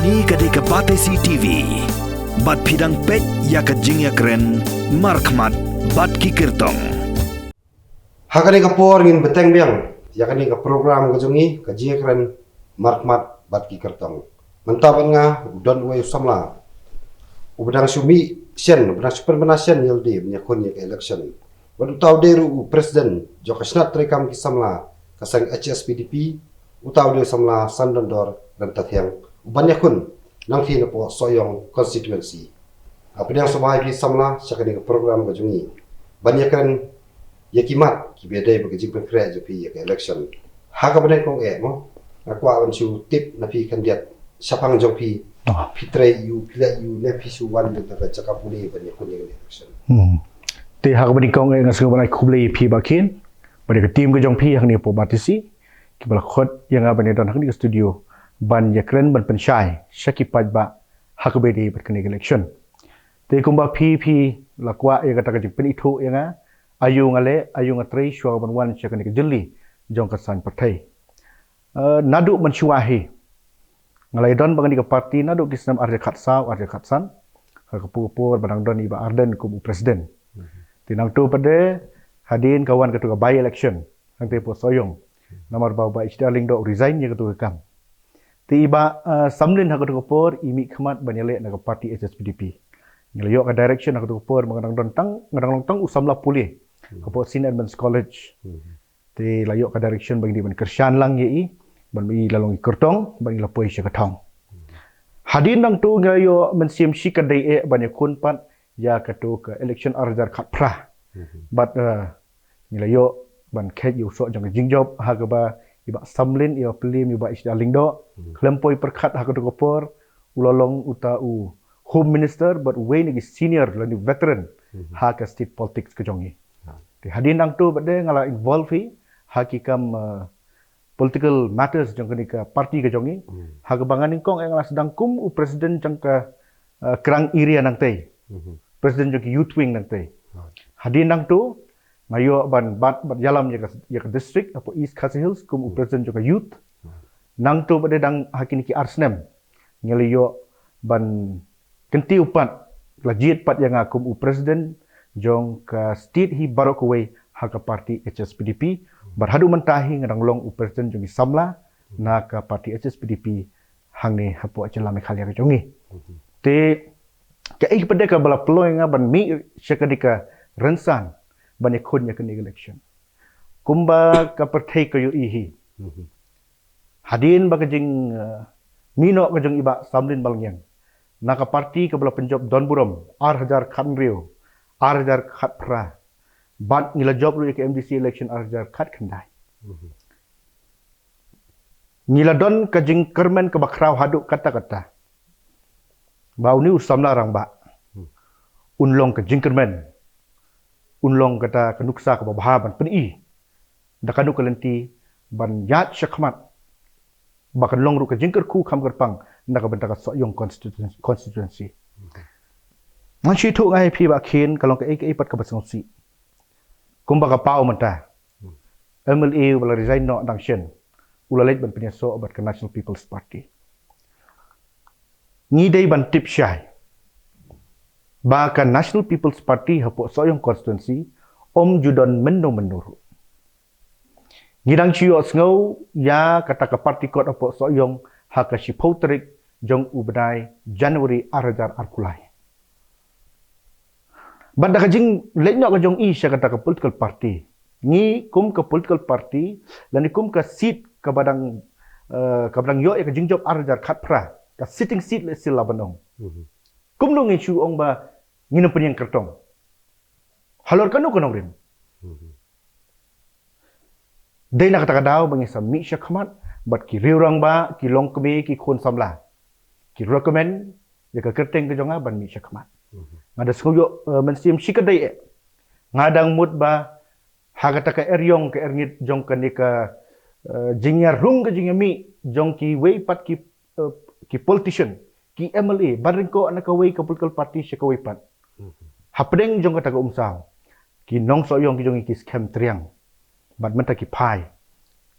Ni kadika Batesi TV. Bat pidang pet ya kajing ya keren. Markmat bat kikirtong. Hakani kapor ngin beteng biang. Yakani ka program kajungi kajing ya keren. Markmat bat kikirtong. Mentapan nga udon way samla. Ubedang sumi sen, ubedang super menasen yaldi menyakun ya election. Badu tahu deru presiden Jokasnat rekam kisamla kasang HSPDP utaw de samla Sandondor dan Tatyang ubanyakun nang na po soyong constituency. Apa yang semua ki samla syakani program kajungi. Banyakan yakimat ki bedai bagi pengkrea jepi ya election. Haka benai kong mo aku awan su tip na pi kandidat sapang jong pi pitre yu pila yu ne pi su wan de ta cakapuni banyakun ya election. Te hak bani kong nga sa balay kublay pi bakin bani ka team ko jong pi hak ni po batisi ki bala khot yang bani don hak ni studio ban yakren ban pensyai syaki pajba hak bedi bat kini election te kumba pi lakwa ya kata ka jing itu yang ayu ngale ayu ngatri syua ban wan syakani ka jeli jong kasan partai nadu mensyuahi ngalai don bangani ka parti nadu kisnam arja khatsa arja khatsan ka pupur badang don iba arden kubu presiden tinang tu pada hadin kawan ketua by election ang tepo soyong nomor bawa Isdaling do resign ya ketua kam tiba samlin ha ketua por imi khamat banyale na parti HSPDP ngelayo ka direction ha ketua por mengadang tang usamla pulih kepo Sin Edmunds College ti layo ka direction bagi ban kersian lang ye ban mi lalong kertong bagi lapoi sya katong hadin nang tu ngelayo mensiam sikadai banyakun pat ya katu ke election arjar khat pra but nilayo ban khet yu so jang jingjob ha ba iba samlin ia pelim iba Isdaling do klempoi perkhat ha katu kopor ulolong uta u home minister but way ni senior lani veteran ha ka state politics ke jongi ti hadin nang tu bade ngala involve hi hakikam political matters jang ka parti ke jongi ha ka bangan kong ngala sedang kum u presiden jang ka kerang area nang tei presiden juga youth wing nanti. Hadin nang tu ngayo ban jalam ya ke district apa East Khasi Hills kum presiden juga youth. Nang tu pada dang hakini ki Arsnem ngeliyo ban kenti upat lajit pat yang akum presiden jong ka state hi barok away hak parti HSPDP berhadu mentahi ngadang long presiden jongi samla na ka parti HSPDP hang ni hapo acelame khalia ke jongi. Te Kaya pada ka bala peluang ban mi syakadika rensan ban ikutnya ke election. Kumba ka partai kayu ihi. Hadin bagajing mino kajong iba samlin balangyang. Naka parti ka bala penjob Don Burom Arhajar Khanrio Arhajar Khatpra. Bat ngila job lu ke MDC election Arhajar Khat Khandai. Ngila don kajing kermen ke bakrau haduk kata-kata. Bau ni usamla rang ba. Unlong ke jingkermen. Unlong kata kenuksa ke babahaban peni. Da kanuk kelenti ban yat syakmat. Bahkan long ru ke jingker ku kam kerpang nda ka bentaka soyong constituency. Manci tu ngai pi ba kin kalong ke ipat ka basangsi. Kumba ka pau menta. MLA wala resign no dang shen. Ulalet ban penyaso obat ke National People's Party. Ngidai ban tip syai. Bahkan National People's Party hapo soyong constituency om judon menuru. Ngidang ciyo sngau ya kata ke parti kot hapo soyong haka shipotrik jong ubnai Januari arjar arkulai. Banda kajing lenyok ke jong isya kata ke political party. Ngi kum ke political party lani kum ke seat ke badang yo ya ke jingjob arjar khatpra. Ka sitting seat le sila banong. Kum dong isu ong ba nginem penyang kertong. Halor kanu kanong rin. Day na katakadaw bangi sa mi siya kamat bat ki riurang ba ki long kebe ki khon samla. Ki recommend ya ka kerteng ke jonga ban mi siya kamat. Ngada skuyo mensim sikadai ngadang mut ba hagata ka eryong ka erngit jong kanika jingya rung ke jingami jong ki way pat ki politician, ki MLA, baring ko anak kaway ka political party siya kaway pat. Hapdeng jong kata ka umsaw. Ki nong soyong ki jong ki scam triang. Bad menta ki pai.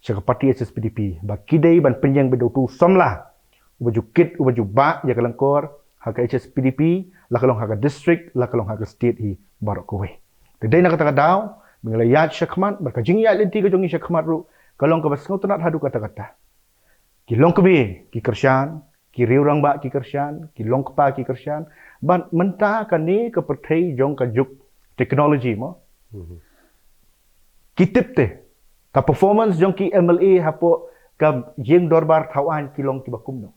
Siya ka party HSPDP. Ba kidai ban penyang bedo tu samla. ubaju kit ubaju ba ya kalangkor haka HSPDP la kalong haka district la kalong haka state hi barok kowe tedai nak kata daw mengelayat syakmat berkajing ya lenti ke jongi syakmat ru kalong ka basngo tunat hadu kata-kata kilong kebe ki kersyan ki riurang ba ki kersyan ki long kpa ki kersyan ban menta kani ke perthai jong ka juk teknologi mo kitip te ka performance jong ki MLA hapo ka yeng dorbar thawan kilong ki bakum no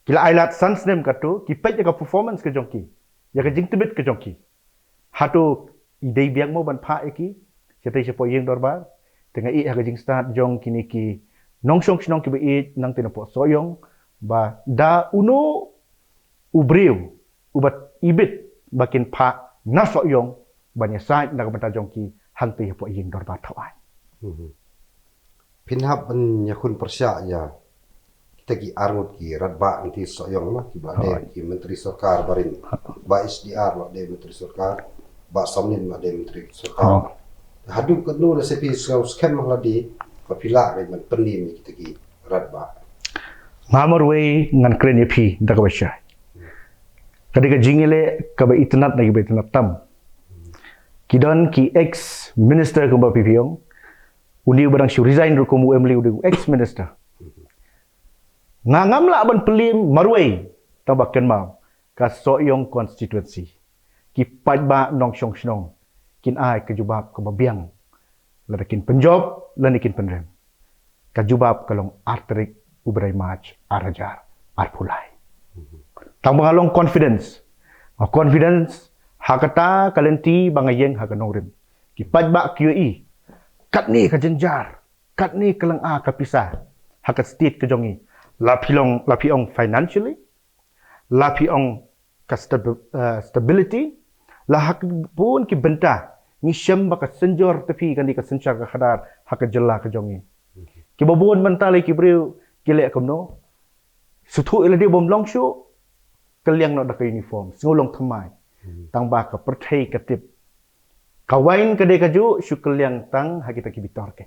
kila ailat sans nem katu ki pet ka performance ke jong ki ya ka jing tibit ke jong ki hatu idei biang mo ban pha ki setai sepo yeng dorbar tengah i ha ka jing start jong kini ki nongsong snong ki be nang tinapo soyong ba da uno ubriu ubat ibit bakin pha na soyong banya sai na ka banta jong ki hang te po yeng dorbar thawan Pinhap an yakun persya ya kita ki arngut ki radba nanti soyong mah ki bade ki menteri sarkar barin ba SDR ba de menteri sarkar ba samnin ba de menteri sarkar hadu kedua resepi scam ladi papila re man penim kita ki radba ngamor we ngan kren yepi da ka basya kadika jingile ka ba itnat lagi ba itnat tam kidon ki ex minister ko ba pipiong uni barang si resign ru komu emli udu ex minister ngangam la ban pelim marwei tabakan mau ka soyong constituency ki pajba nong shong snong kin ai ke jubab ke babiang ladakin penjob lanikin penrem ka jubab kalong arterik ubrai mach arajar arpulai tang bangalong confidence hakata kalenti bangayeng hakanongrim ki pajba QE kat ni ka jenjar kat ni kelang a ka pisah hakat state ke jongi lapiong financially lapiong ka stability la hak pun ki benta ni syam baka senjor tapi kan di ka sencar ka khadar hakat jella ke jongi ki babon mentale ki breu ki lek komno suthu ila dia bom long shu kaliang no da ka uniform ngolong thamai tang ba ka perthai ka tip kawain kedai kaju syukul yang tang hakita ki bitor ke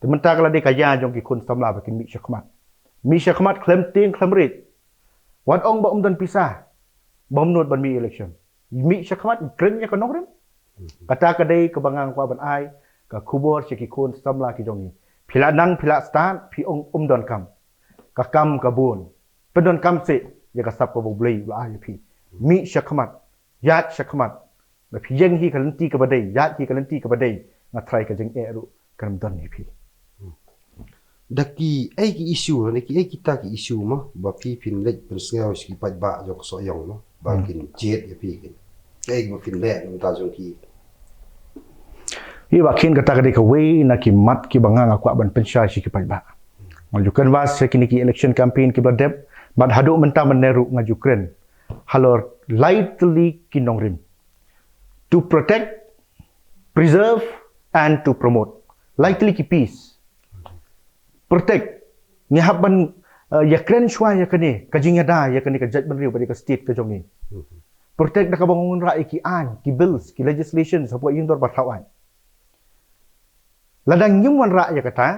tementah kalau dia kaya jong ki kun samla bakin mi syakmat klaim ting klaim rit wat ong ba dan pisah bom not ban mi election mi syakmat kren nya kanong rem kata kedai kebangang kwa ban ai ka kubur ki kun samla ki jongi phila nang phila start phi ong dan kam ka kam ka bun pendon kam se ya ka sap ko blei la ai phi mi syakmat yat syakmatแบบยังฮีกันตีกับประเดี๋ยยาฮีกันตีกับประเดี๋ยงัดไทยกันจึงรุกันดอนนี่พี่ daki ai ki isu ni ki ai kita ki isu mah ba pi pin lek persngau ski pat ba jok soyong mah ba kin jet ya pi kin ai ba pin lek ta jong ki Ia bakin kata kadai kawe nak mat ki bangang aku ban pensyai si ki pat ba ngajukan was kini ki election campaign ki berdep bad haduk mentah meneru ngajukan halor lightly kinongrim to protect, preserve, and to promote. Likely ki peace. Protect. Ni haban ya kren shwa ya kani kajing ada ya kani ka judgment riu pada ka state ka jongi. Protect dak bangun rakyat ki an, ki bills, ki legislation sapua yung dor batawan. Ladang yung wan rakyat kata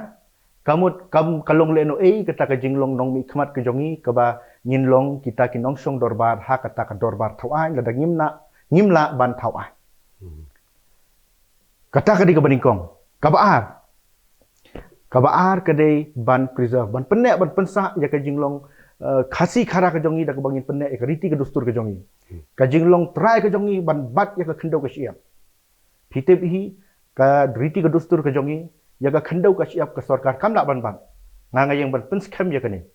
kam kalong leno kata ka jinglong nong mi khmat ka jongi ka ba nginlong kita ki nong song dorbar ha kata ka dorbar tawan ladang ngimla ban tawan. Kata kadai ke beningkong, kabaar kadai ban preserve, ban penek ban pensak ya ke jinglong khasi khara ke jongi dak bangin penek ke riti ke dustur ke jongi. Ka jinglong try ke jongi ban bat ya ke khendau ke siap. Pitip hi ka riti ke dustur ke jongi ya ke khendau ke siap ke sarkar kamla ban ngayang ban penskam ya kani.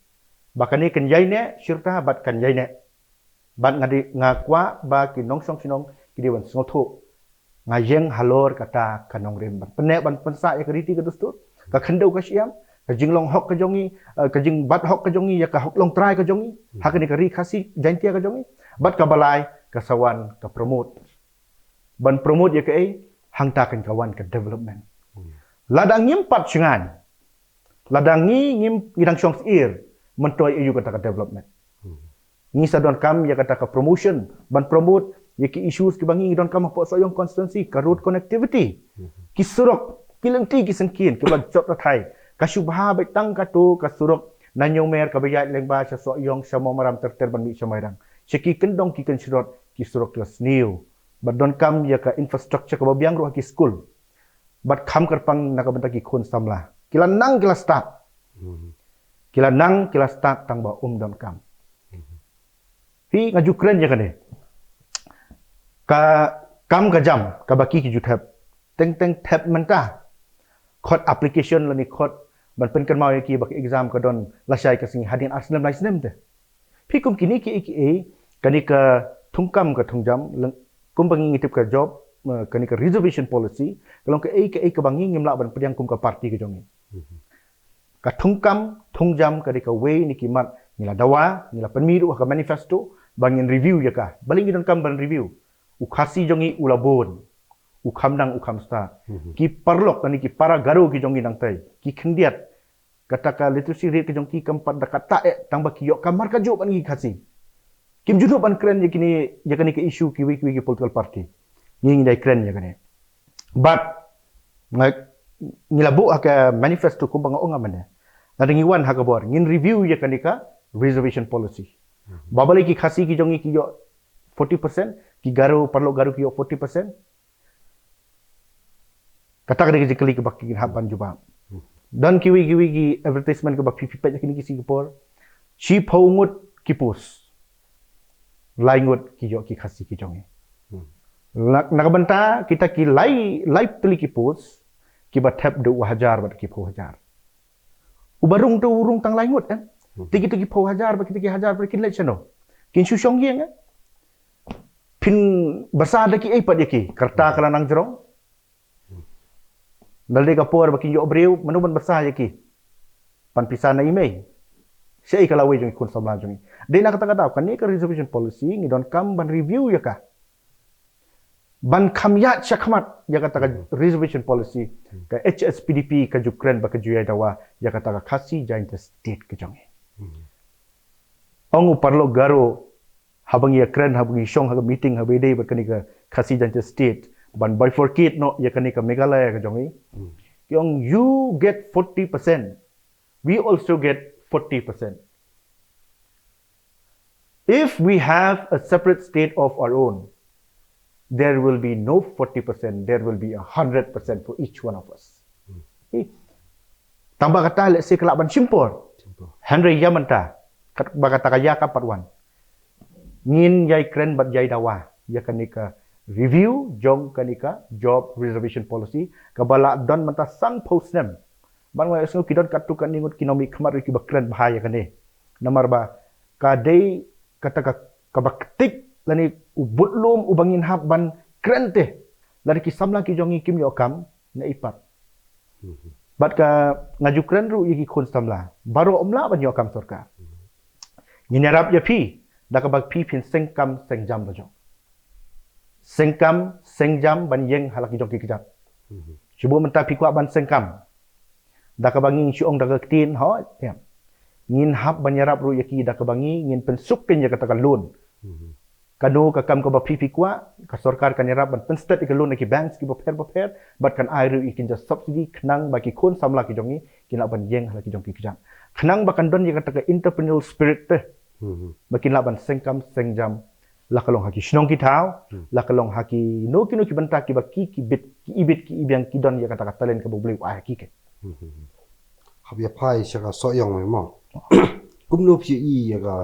Bakani kan yaine syirta bat kan yaine. Bat ngadi ngakwa ba ki nongsong sinong ki dewan ngotho ngayeng halor kata kanong remban penek ban pensa ya keriti ke dustur ka khendau ka siam ka jinglong hok ka jongi ka jing bat hok ka jongi ya ka hok long try ka jongi hakani ka ri khasi jantia ka jongi bat ka balai ka sawan ka promote ban promote ya ka hangta kan kawan ka development ladang ngim pat singan ladang ngim ngidang song ir mentoy ayu kata ka development ngi sadon kam ya kata ka promotion ban promote ya ki issues ki bangi don kam po soyong constituency ka road connectivity ki surok ki lengti ki sengkin ki ban chot thai ka shubha bai tang ka to ka surok Nanyong mer kabayat leng ba sa soyong sa mo maram terban mi sa mayrang. Siki kendong ki kensurot ki surok kelas new. Badon kam ya ka infrastructure ka babiang ro ki school. Bat kam kerpang nakabenta ki kun samla. Kila nang kila start. Kila nang kila start tang ba don kam. Hi ngaju keren ya kane. Ka kam ka jam ka baki ki jutap. Teng tap menta. Code application lani code ban pen kan mau ki bak exam ka don lasai ka sing hadin arsenal lai snem te. Pi kum kini ki aka kani ka thungkam ka thungjam kum bangi ngitip ka job kani ka reservation policy kalong ka ka bangi ngimla ban pediang kum ka parti ka jongi. Ka thungkam thungjam kani ka way ni ki mat nila dawa nila pemiru ka manifesto bangin review ya ka. Baling don kam ban review. Ukhasi jongi ulabon. Ukham nang ukham sta. Ki parlok kani ki para garu ki jongi nang tai. Ki khendiat kata ka literacy rate ki jong ki kampat da kata tang ba ki yok kamar ka jo ban ki khasi. Kim judu ban kren je kini je kani ke issue ki wi ki political party. Ngi dai kren je kani. But ngilabu ka manifesto ko bang onga mane. Nadingi wan ha ka bor ngin review je kani ka reservation policy. Babale ki khasi ki jongi ki yo 40%, ki garu parlok garu ki yo 40%. Kata kada kali ke baki haban juba. Dan kiwi ki advertisement ke bak pipi pet kini ki Singapore. Chi paungut ki pos. Laingut ki yo ki khasi ki jongi. Nakabanta kita ki lai teli ki pos ki ba tap 2000 bat ki 2000. Ubarung tu urung tang laingut kan. Tiki 2000 bat ki 1000 bat ki let chano. Kin syong yeng kan. Pin besar daki pat yaki kerta kala nang jerong. Nalde kapor baki yo breu manuban besar yaki. Pan pisana imei. Sei kala we jong kun samla jong. De na kata kan ni ka reservation policy ngi don kam ban review ya ka. Ban kam ya chakmat ya kata ka reservation policy ka HSPDP ka Ukraine ba ka juyai dawa ya kata ka khasi joint state ka jong. Ongu parlo garo habang ya kren habang shong ha meeting ha bede ba kani ka khasi joint state ban bifurcate no ya kani ka Meghalaya ka jongi yung you get 40%, we also get 40%. If we have a separate state of our own, there will be no 40%, there will be 100% for each one of us. Tambah kata let's say kelaban simpor Henry Yamanta kata kaya ka patwan ngin yai kren bat yai dawa ya kanika review jong kanika job reservation policy kabala don manta sang postnem ban wa esno kidon katukan ningut kinomi khamar ki bakren bahaya kane namar ba kadai kata ka baktik lani ubutlum ubangin hab ban krente lari ki samla ki jongi kim yo kam na ipat bat ka ngaju kren ru yiki khun samla baro omla ban yo kam sarkar nyarap ya pi daka bag pi pin sengkam sengjam bajong sengkam sengjam ban yeng halaki jong ki kejap cuba menta pi kwa ban sengkam daka bangi syong daka tin ho ya ngin hab ban yarap ru yaki daka bangi ngin pensuk ken ya kata kalun kanu ka kam ko ba pi kwa ka sarkar kan yarap ban penstat ki loan ki banks ki boper bat kan airu ikin just subsidy khnang baki khun samla ki jongi kina ban yeng halaki jong ki kejap khnang bakan don ya kata ka entrepreneurial spirit te makin laban sengkam sengjam lakalong haki shnong ki thau lakalong haki no ki banta ki baki ki bit ki ibit ki ibyang ki don ya kata talen ka bobli wa ki ke habia pai shaka soyong mai mo kumno phi i ya ga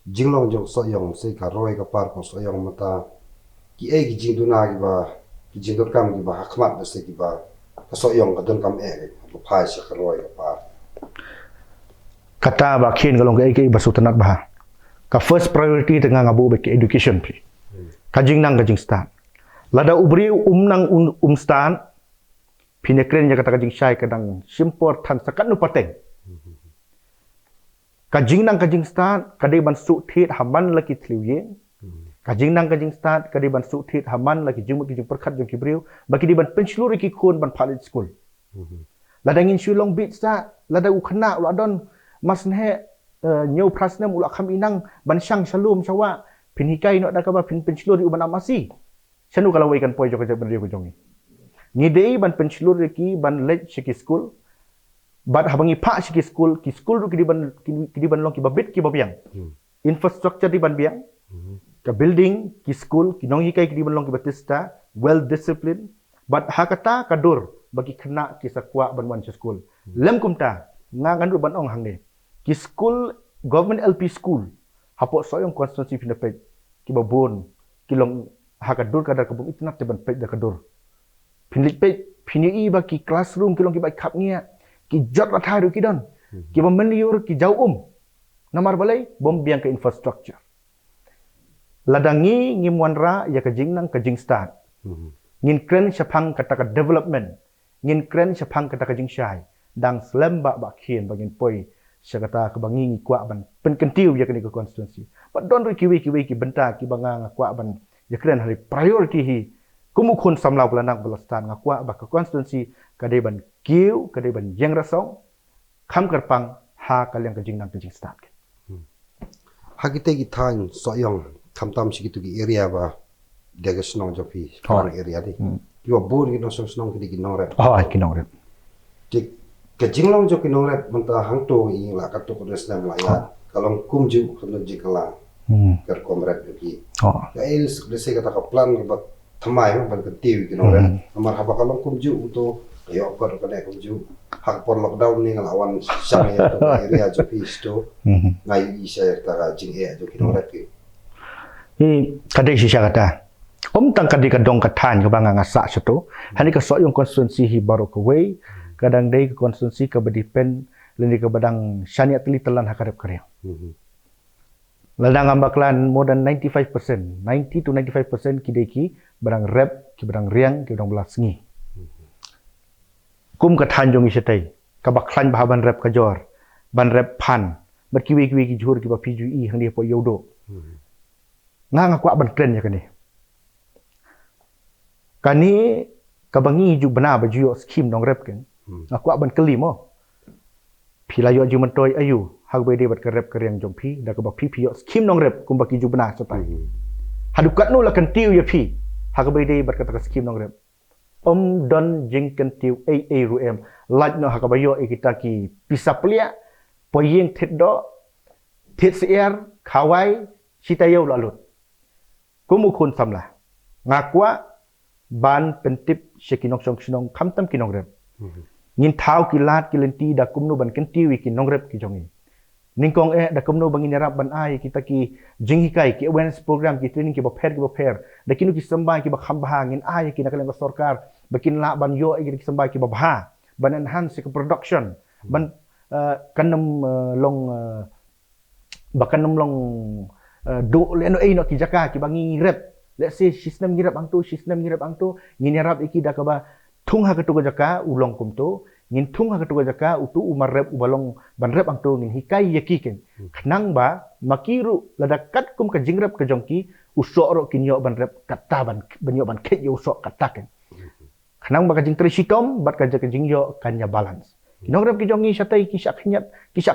jinglong jong soyong se ka roi ka par ko soyong mata ki e ki jingduna ki ba ki jingdot kam ki ba hakmat ba se ki ba ka soyong ka don kam e ko pai shaka roi ka par kata ba khin galong ke basutanat bah ka first priority tengah ngabu be education pi kajing nang kajing stan lada ubri umnang stan pinekren ya kata kajing syai kadang simpor tan sakat nu pateng kajing nang kajing stan kadai ban su thit haman laki thliuye kajing nang kajing stan kadai ban su thit haman laki jingmut ki perkhat jong ki briu baki di ban pensluri ki khun ban phalit school lada ngin shulong bit sta lada ukhna uladon masne nyau prasnem ulak kham inang ban syang shalom sawa pinhikai no dakaba pensluri uban amasi sanu kalau wekan poi jok ban riu jongi ni dei ban pensluri ki ban let shiki school Bat habangi pak ki school ru ki di ban long ki babit ki babiang. Infrastructure di ban biang. Ka building ki school ki nong hikai ki di ban long ki batista, well disciplined. Bat hakata kadur bagi kena ki sakwa ban wan school. Lem kumta ngangan ru ban ong hangne. Ki school government LP school hapok soyong konstitusi pinapet ki babon ki long hakadur kadar kabum itnat te ban pet da kadur. Pinlit pet pini ba ki classroom ki long ki ba kap ngia ki jot rathai ru ki don. Ki ba meniur ki jau namar balai bom biang ke infrastructure. Ladangi ngimwanra ya kajing nang kajing start. Ngin kren syapang kata ka development. Ngin kren syapang kata kajing syai. Dang selembak bak kien bagin poi syakata kebangi ngi kuak ban penkentiu ya kini ke konstitusi. But don ri kiwi ki benta ki banga kuak ban ya kren hari priority hi kumukun samlau belanak belastan ngakwa bak ke konstitusi kadai ban kiu kadai ban jeng rasong kham kerpang ha kaliang kajing nang kajing start. Hagite ki tang soyong kamtam sikitu ki area ba dega snong jopi area di. Yo bor ki no snong ki nore. Oh, ki nore. Dik kajing long jo ki nore menta hang to i la ka to ko desna mlaya. Kalong kumju kalau jikala. Ker komret ki. Oh. Ya il dese kata ka plan ba thamai ban ka tiu ki nore. Amar haba kalong kumju untuk yo kor ka ne kumju. Hak por lockdown ni ngalawan sang ya to area jopi sto. Ngai isa ta ka jing e jo ki nore ki. Ni kadai sisa kata. Tang kadai ka dong katan ka banga ngasa sato. Hani ka so yung konstitusi hi baru ka way. Kadang day ka konstitusi ka badipen leni ka badang syaniat tili telan hakarep karya. Ladang ambaklan more than 95%, 90 to 95% kidai ki badang rep, ki badang riang, ki badang belas ngi. Kum katan jong isatai. Ka baklan bahaban rep kajor. Ban rep pan. Berkiwi ki jur ki ba PGE hang dia po yodo. Nga kuak ban kren ya kani. Kani kabangi ju benar baju yo skim dong rep kan. Kuak ban kelimo. Pila yo ju mentoy ayu hak be de bat ke rep keriang jong pi da ka ba pi yo skim dong rep kum baki ju benar satai. Hadukat no la kan tiu ya pi. Hak be de bat ka skim dong rep. Don jing kan tiu ai ruem. Laj no hak ba yo kita ki pisa plia poyeng thet do thet sier khawai sitayo lalut. Kumukun samlah. Ngakwa ban pentip syekinong song kamtam kinong rep. Ngin tau kilat kilenti da kumno ban kentiwi kinong rep ki jongi. Ningkong da kumno bangin yarap ban ai kita ki jinghikai ki awareness program ki training ki ba pher da kinu ki sambay ki ba khambha ngin ai ki nakaleng ba sarkar bakin la ban yo ki sambay ki ba bha ban enhance ki production ban kanam long bakanam long do leno no ki jaka ki bangi rep. Let's say sistem ngirap ang to ngin yarap iki da ka ba thung ha ka to jaka ulong kum to ngin thung ha ka to jaka utu umar rep ubalong ban rep ang to ngin hikai yaki ken khnang ba makiru ladakat kum ka jingrap ka jongki usoro kinyo ban rep kata ban banyo ban khet yo usok kata ken khnang ba ka jing trisitom bat ka jaka jingyo kanya balance kinong rep ki jongi satai kisak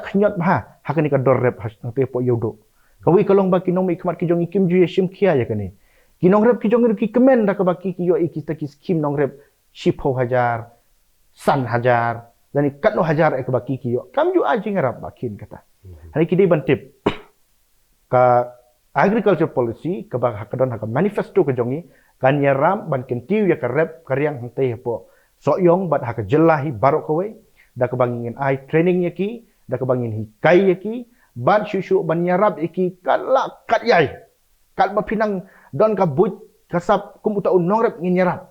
khnyot ba hakani ka dor rep te po yodo kawi kalong ba kinong mai khmat ki jongi kim ju yeshim khia ya kani kinong rep ki jongi ki kemen da ka ba ki yo ikita ki skim nong rep Shipo hajar, san hajar, dan ikat no hajar ek baki kiyo. Kam ju aji ngarap bakin kata. Hari kini bantip ka agriculture policy ka ba hakadon hak manifesto ka jongi kan yaram ban kentiu ya ka rep karyang hante po. Soyong bat hak jelahi barok kowe da ka bangin ai training yaki da ka bangin hikai yaki ban syusyu ban yarab iki kala kat yai. Kat ba pinang don ka but kasap kumuta unong rep ngin yarab.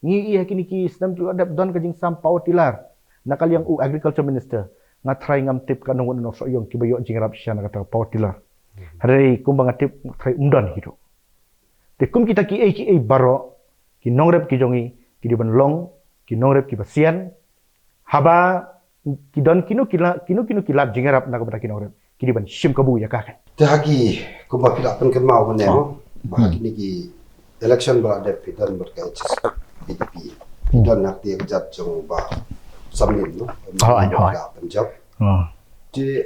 Ngi iya kini ki sistem tu adap don kajing sam power tiller nakal yang agriculture minister nga try ngam tip ka nong no so yong ki bayo jing rap siya nakata power tiller hari kumbang tip try undan hido te kum kita ki ai baro ki nong rep ki jongi ki di ban long ki nong rep ki basian haba ki don kinu kila jing rap nakata ki nong rep ki di ban shim kabu ya ka kan te hagi kumba pila pen kan mau ne ba kini ki election ba de pitan berkait PDP dan nak dia kejat jong ba samnin no penjab di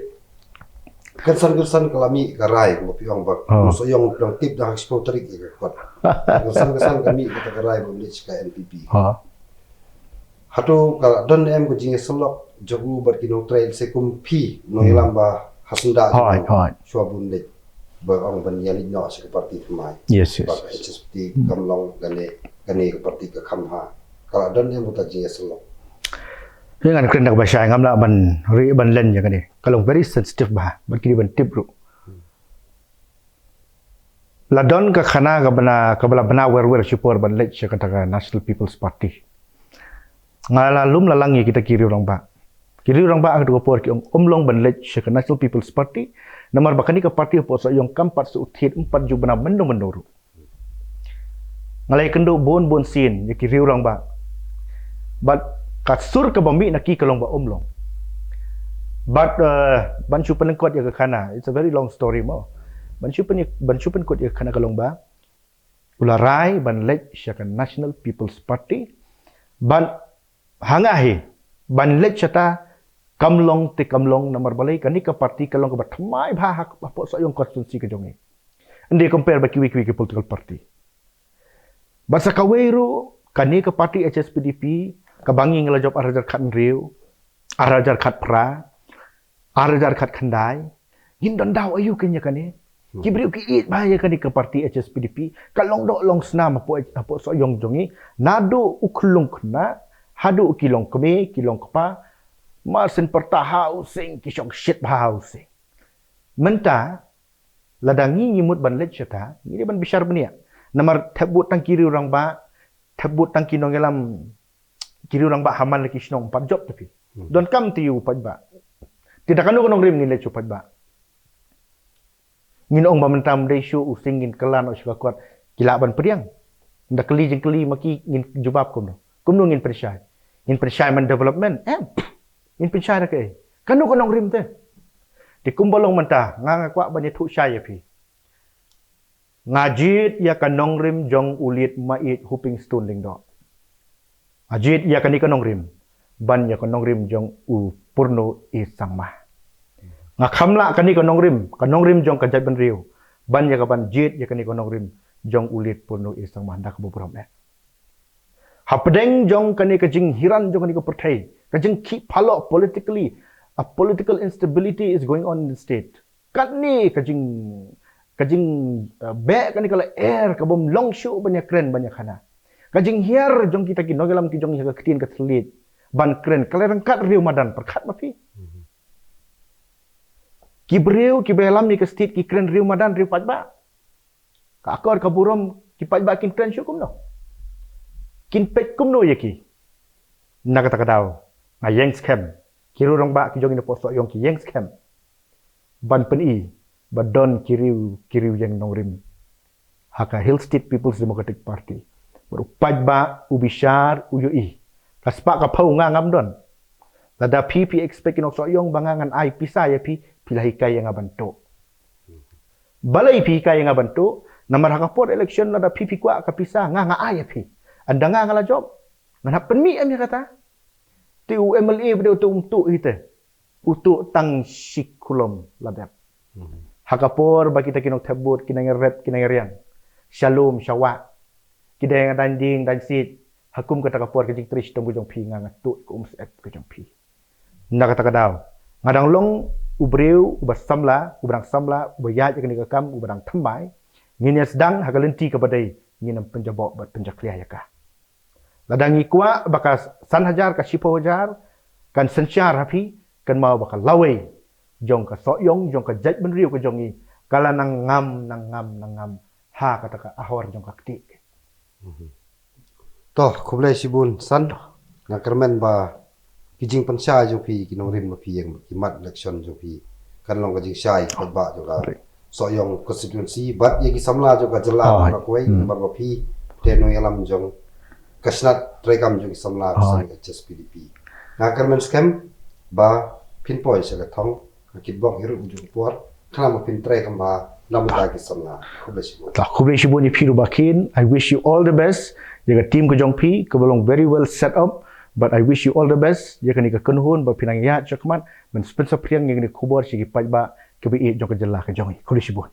kesan kelami garai mo piang ba so yang dong tip dah exporter iki ka kot kesan kami kita garai mo lich ka NPP hatu kalau don em ko jinge selok jogu berkino trail sekum pi no ilamba hasunda shwabun de berong ban yali no se parti mai Yes. HSPD kamlong gane ke parti ke kamha kalau don em uta jinge selok Dengan kena bahasa ngam la ban len ya kan ni. Kalau very sensitive bah, berkini ban tip ru. Ladon ka khana ka bana wer support ban let ya kata National People's Party. Ngalalum lalangi kita kiri orang ba. Kiri orang ba ada por ki omlong ban let ya National People's Party. Nomor bakani ka parti po sa yung kampat sa uthit 4 ju bana mendo. Ngalai kendo bon sin ya kiri orang ba. But kasur ke bami nak ki kalong ba omlong. But bancu penengkot ya ke kana. It's a very long story mo. Bancu penkot ya kana kalong ba. Ularai ban let syakan National People's Party. Ban hangahi ban let syata kamlong nomor balai kani ke parti kalong ke batmai bahak apa sayong konstitusi ke jongi. Indi compare ba kiwi ke political party. Basa kaweru kani ke parti HSPDP kabangi ngala job arajar khat riu arajar khat pra arajar khat khandai hindon daw ayu kenya kani kibriu ki it bahaya kani ke parti HSPDP kalong dok long snam apo so yong jongi nado uklung kna hadu kilong keme kilong kapa masen perta housing kisong shit housing menta ladangi nyimut ban let chata ini ban bishar benia namar thabut tang kiri orang ba thabut tang kinong elam kiri orang ba haman lagi sinong 4 job tapi don't come to you padba tidak kanu konong rim ngin lechu padba ngin ong ba mentam desu using ngin kelan os kuat kila ban priang ndak keli jeng keli maki ngin jubab kumno ngin persyai man development ngin persyai ke kanu konong rim te di kumbolong mentah nganga kwa banyak thu syai pi ngajit ya kanong rim jong ulit mait huping stone ling do ajit ya kani kanong rim ban ya kanong rim jong u purno isangmah ngakamla kani kanong rim jong kajat ban riu ban ya kaban jit ya kani kanong rim jong ulit purno isangmah dak buburam hapdeng jong kani kajing hiran jong kani ko perthai kajing ki phalo politically a political instability is going on in the state kani kajing be kani kala air kabom long show banyak keren banyak khana kajing hiar jong kita ki nogelam ki jong ya ketin ka selit ban keren kalerang kat riu madan perkat mapi ki breu ki belam ni ke state ki keren riu madan riu pajba ka akor ka burom ki pajba kin keren syukum no kin pet kum no yaki nakata kadau ngayeng scam kiru rong ba ki jong ni poso yong ki yeng scam ban pen badon kiriu yang nongrim haka Hill State People's Democratic Party berupajba ubishar uyui kaspa ka phau nga ngam don lada PP expect inok so yong bangangan ai pisa ya pi pilahika yang abanto balai pi ka yang abanto namar haka por election lada PP kwa ka pisa nga ai pi anda nga ngala job ngana penmi am kata tu MLA bdo tu ite utu tang sikulom ladap hakapor bagi kita kinok tebut kinang rep kinang riang shalom syawa kidang danding dan sit hakum kata kapor kejing trish tong bujong pi nga tu ko umset kejong pi na kata kadaw ngadang long ubreu ubasamla ubrang samla ubayat kini kakam ubrang tambay nginya sedang hagalenti kabadai nginam penjabok bat penjakliah yaka ladang ikwa bakas san hajar ka sipo hajar kan sensyar hapi kan mau bakal lawai jong ka soyong jong ka jaj ben riu ka jongi kala nang ngam ha kata ka ahor jong ka kti toh kublai sibun san nga kermen ba kijing pensya jong pi kinong rim ma pi yang kimat election jong pi kan long ka jing syai ka ba jong ka soyong constituency bat ye ki samla jong ka jela ka koi ba ba pi teno yalam jong kasnat trekam jong ki samla sang HSPDP nga kermen scam ba pinpoint sa ka thong kibok hiru ujung puar kana ma pintre kamba namuta ki samna kublai sibun ni phiru bakin I wish you all the best jaga team ko jong pi ko belong very well set up but I wish you all the best jaga ni ka kenhun ba pinang ya chakman men sponsor priang ni kubor sigi pajba ke bi jong ka jella ka jong kublai sibun